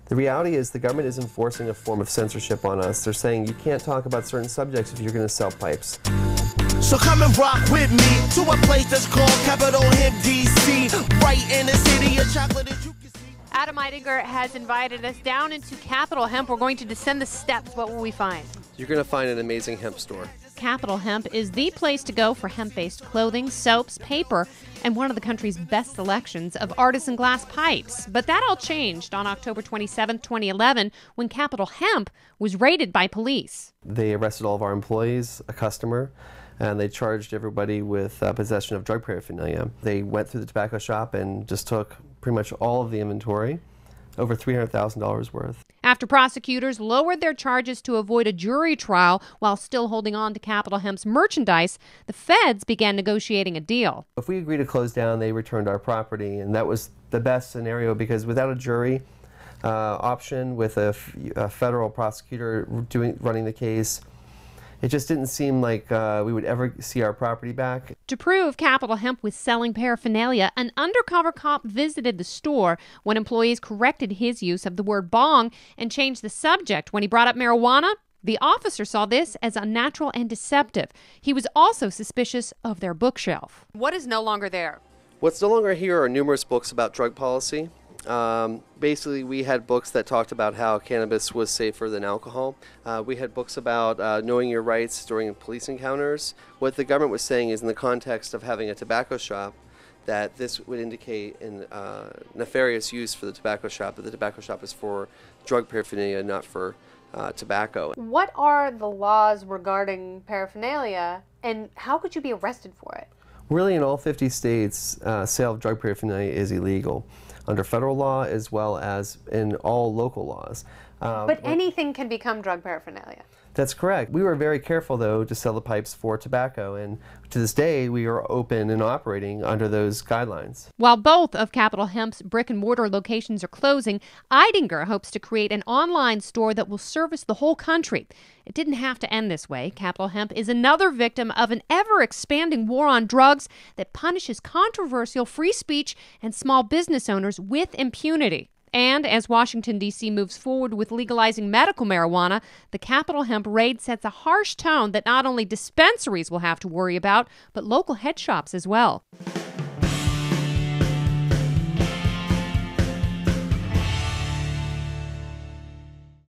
The reality is the government is enforcing a form of censorship on us. They're saying you can't talk about certain subjects if you're going to sell pipes. So come and rock with me to a place that's called Capitol Hemp, DC, right in the city of chocolate as you can see. Adam Eidinger has invited us down into Capitol Hemp. We're going to descend the steps. What will we find? You're going to find an amazing hemp store. Capitol Hemp is the place to go for hemp-based clothing, soaps, paper, and one of the country's best selections of artisan glass pipes. But that all changed on October 27, 2011, when Capitol Hemp was raided by police. They arrested all of our employees, a customer, and they charged everybody with possession of drug paraphernalia. They went through the tobacco shop and just took pretty much all of the inventory, over $300,000 worth. After prosecutors lowered their charges to avoid a jury trial while still holding on to Capitol Hemp's merchandise, the feds began negotiating a deal. If we agreed to close down, they returned our property, and that was the best scenario because without a jury option, with a federal prosecutor running the case, it just didn't seem like we would ever see our property back. To prove Capitol Hemp was selling paraphernalia, an undercover cop visited the store when employees corrected his use of the word bong and changed the subject when he brought up marijuana. The officer saw this as unnatural and deceptive. He was also suspicious of their bookshelf. What is no longer there? What's no longer here are numerous books about drug policy. Basically, we had books that talked about how cannabis was safer than alcohol. We had books about knowing your rights during police encounters. What the government was saying is in the context of having a tobacco shop, that this would indicate an nefarious use for the tobacco shop, that the tobacco shop is for drug paraphernalia, not for tobacco. What are the laws regarding paraphernalia, and how could you be arrested for it? Really, in all 50 states, sale of drug paraphernalia is illegal, under federal law as well as in all local laws. But anything can become drug paraphernalia. That's correct. We were very careful, though, to sell the pipes for tobacco, and to this day, we are open and operating under those guidelines. While both of Capitol Hemp's brick-and-mortar locations are closing, Eidinger hopes to create an online store that will service the whole country. It didn't have to end this way. Capitol Hemp is another victim of an ever-expanding war on drugs that punishes controversial free speech and small business owners with impunity. And as Washington, D.C. moves forward with legalizing medical marijuana, the Capitol Hemp raid sets a harsh tone that not only dispensaries will have to worry about, but local head shops as well.